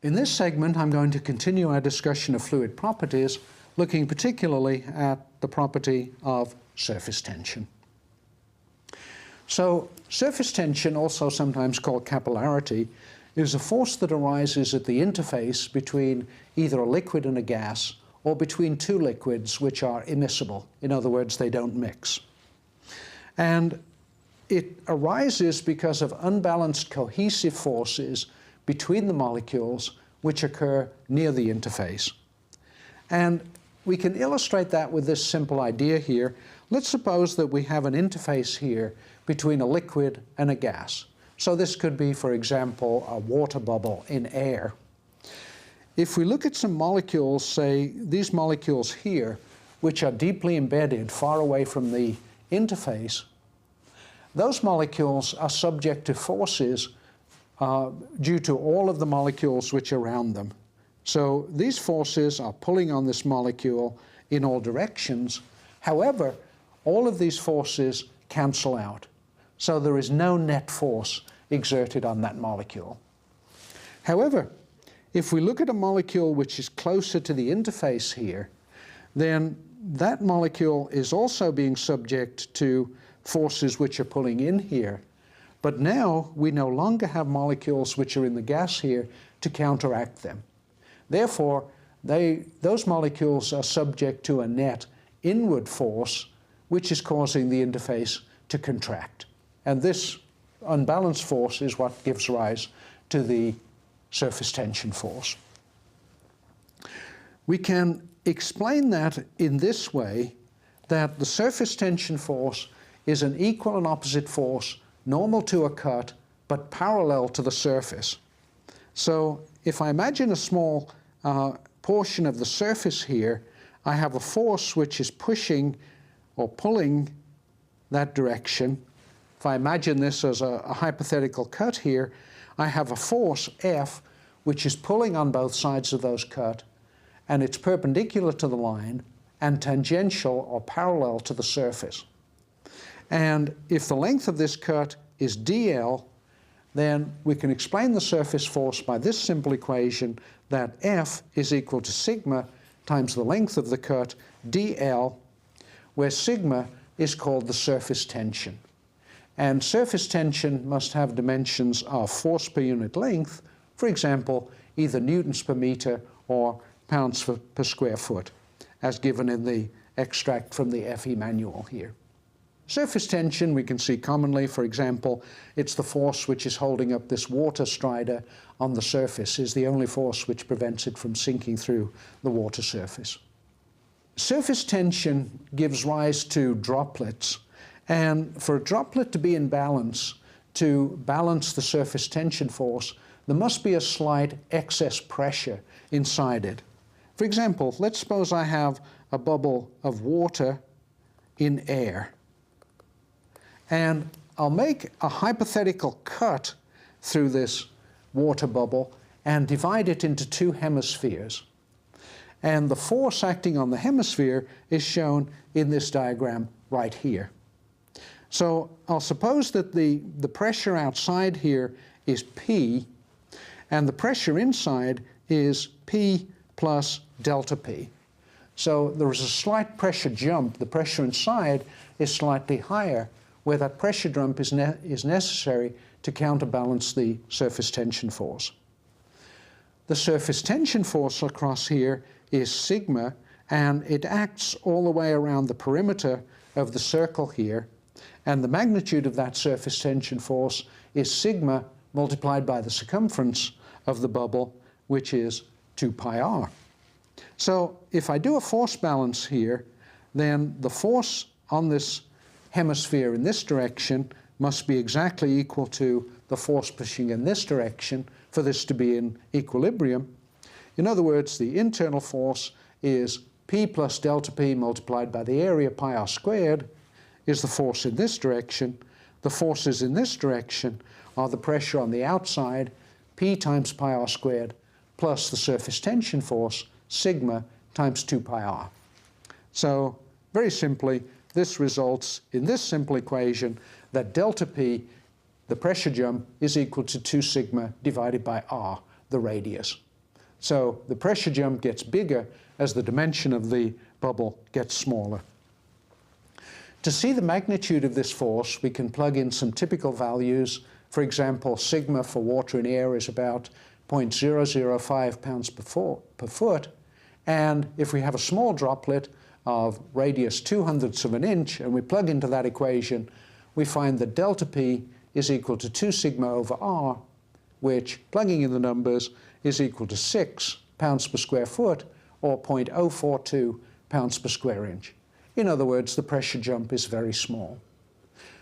In this segment, I'm going to continue our discussion of fluid properties, looking particularly at the property of surface tension. So, surface tension, also sometimes called capillarity, is a force that arises at the interface between either a liquid and a gas, or between two liquids which are immiscible. In other words, they don't mix. And it arises because of unbalanced cohesive forces between the molecules which occur near the interface. And we can illustrate that with this simple idea here. Let's suppose that we have an interface here between a liquid and a gas. So this could be, for example, a water bubble in air. If we look at some molecules, say these molecules here, which are deeply embedded far away from the interface, those molecules are subject to forces due to all of the molecules which are around them. So these forces are pulling on this molecule in all directions. However, all of these forces cancel out. So there is no net force exerted on that molecule. However, if we look at a molecule which is closer to the interface here, then that molecule is also being subject to forces which are pulling in here. But now we no longer have molecules which are in the gas here to counteract them. Therefore, those molecules are subject to a net inward force which is causing the interface to contract. And this unbalanced force is what gives rise to the surface tension force. We can explain that in this way, that the surface tension force is an equal and opposite force normal to a cut, but parallel to the surface. So if I imagine a small portion of the surface here, I have a force which is pushing or pulling that direction. If I imagine this as a hypothetical cut here, I have a force, F, which is pulling on both sides of those cut, and it's perpendicular to the line and tangential or parallel to the surface. And if the length of this cut is dl, then we can explain the surface force by this simple equation, that F is equal to sigma times the length of the cut dl, where sigma is called the surface tension. And surface tension must have dimensions of force per unit length, for example, either newtons per meter or pounds per square foot, as given in the extract from the FE manual here. Surface tension we can see commonly, for example, it's the force which is holding up this water strider on the surface, is the only force which prevents it from sinking through the water surface. Surface tension gives rise to droplets, and for a droplet to be in balance, to balance the surface tension force, there must be a slight excess pressure inside it. For example, let's suppose I have a bubble of water in air. And I'll make a hypothetical cut through this water bubble and divide it into two hemispheres. And the force acting on the hemisphere is shown in this diagram right here. So I'll suppose that the pressure outside here is P, and the pressure inside is P plus delta P. So there is a slight pressure jump. The pressure inside is slightly higher, where that pressure jump is necessary to counterbalance the surface tension force. The surface tension force across here is sigma, and it acts all the way around the perimeter of the circle here, and the magnitude of that surface tension force is sigma multiplied by the circumference of the bubble, which is 2 pi r. So if I do a force balance here, then the force on this hemisphere in this direction must be exactly equal to the force pushing in this direction for this to be in equilibrium. In other words, the internal force is P plus delta P multiplied by the area pi r squared is the force in this direction. The forces in this direction are the pressure on the outside, P times pi r squared, plus the surface tension force, sigma, times 2 pi r. So very simply, this results in this simple equation that delta P, the pressure jump, is equal to 2 sigma divided by r, the radius. So the pressure jump gets bigger as the dimension of the bubble gets smaller. To see the magnitude of this force, we can plug in some typical values. For example, sigma for water and air is about 0.005 pounds per foot. And if we have a small droplet of radius 0.02 of an inch, and we plug into that equation, we find that delta P is equal to 2 sigma over r, which, plugging in the numbers, is equal to 6 pounds per square foot, or 0.042 pounds per square inch. In other words, the pressure jump is very small.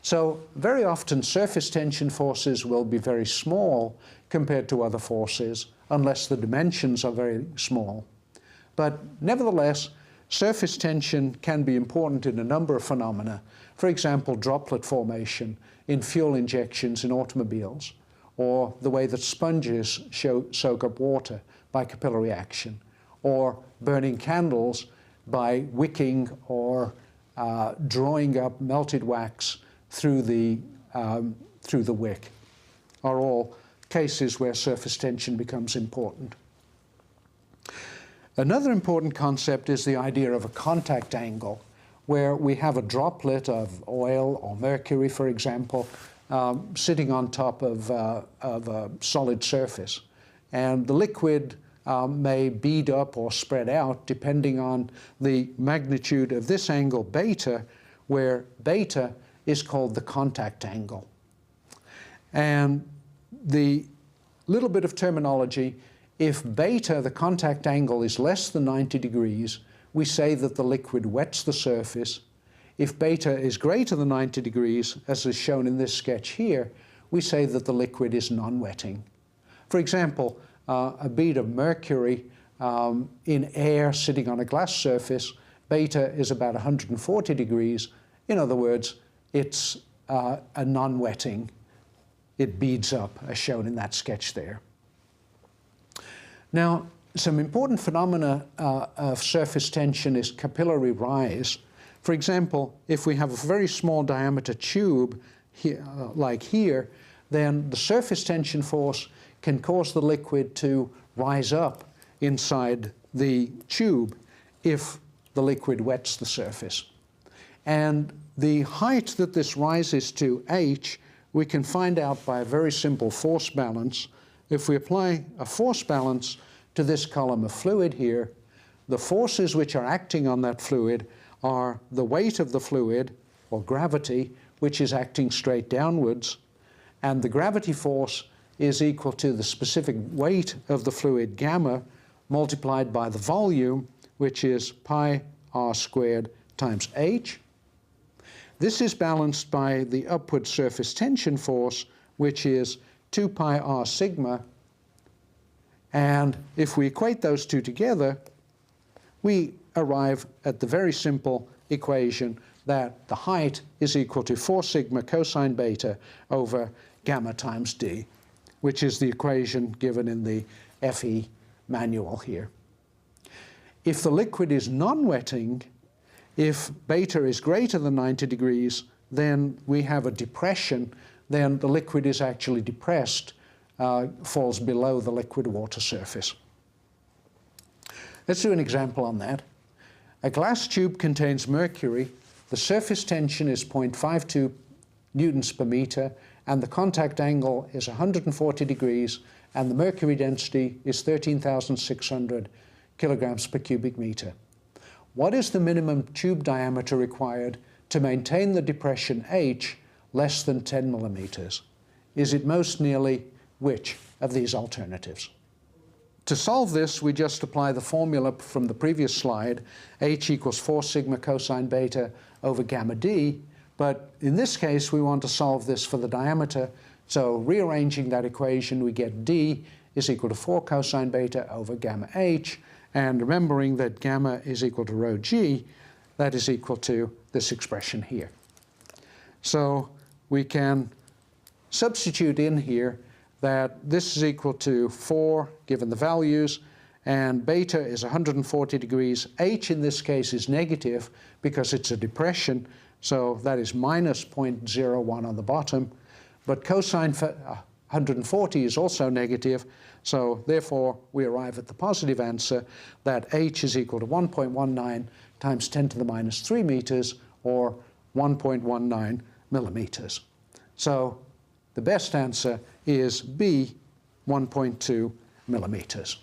So very often surface tension forces will be very small compared to other forces, unless the dimensions are very small. But nevertheless, surface tension can be important in a number of phenomena. For example, droplet formation in fuel injections in automobiles, or the way that sponges soak up water by capillary action, or burning candles by wicking or drawing up melted wax through the wick, are all cases where surface tension becomes important. Another important concept is the idea of a contact angle, where we have a droplet of oil or mercury, for example, sitting on top of a solid surface. And the liquid may bead up or spread out depending on the magnitude of this angle beta, where beta is called the contact angle. And the little bit of terminology, if beta, the contact angle, is less than 90 degrees, we say that the liquid wets the surface. If beta is greater than 90 degrees, as is shown in this sketch here, we say that the liquid is non-wetting. For example, a bead of mercury in air sitting on a glass surface, beta is about 140 degrees. In other words, it's a non-wetting. It beads up, as shown in that sketch there. Now, some important phenomena of surface tension is capillary rise. For example, if we have a very small diameter tube, here, like here, then the surface tension force can cause the liquid to rise up inside the tube if the liquid wets the surface. And the height that this rises to, h, we can find out by a very simple force balance. If we apply a force balance to this column of fluid here, the forces which are acting on that fluid are the weight of the fluid, or gravity, which is acting straight downwards, and the gravity force is equal to the specific weight of the fluid, gamma, multiplied by the volume, which is pi r squared times h. This is balanced by the upward surface tension force, which is 2 pi r sigma. And if we equate those two together, we arrive at the very simple equation that the height is equal to 4 sigma cosine beta over gamma times d, which is the equation given in the FE manual here. If the liquid is non-wetting, if beta is greater than 90 degrees, then we have a depression. Then the liquid is actually depressed, falls below the liquid water surface. Let's do an example on that. A glass tube contains mercury. The surface tension is 0.52 newtons per meter, and the contact angle is 140 degrees, and the mercury density is 13,600 kilograms per cubic meter. What is the minimum tube diameter required to maintain the depression h less than 10 millimeters? Is it most nearly which of these alternatives? To solve this, we just apply the formula from the previous slide, h equals 4 sigma cosine beta over gamma d, but in this case we want to solve this for the diameter, so rearranging that equation we get d is equal to 4 cosine beta over gamma h, and remembering that gamma is equal to rho g, that is equal to this expression here. So we can substitute in here that this is equal to 4, given the values, and beta is 140 degrees. H in this case is negative because it's a depression, so that is minus 0.01 on the bottom. But cosine 140 is also negative, so therefore we arrive at the positive answer that h is equal to 1.19 times 10 to the minus 3 meters, or 1.19 millimeters. So the best answer is B, 1.2 millimeters.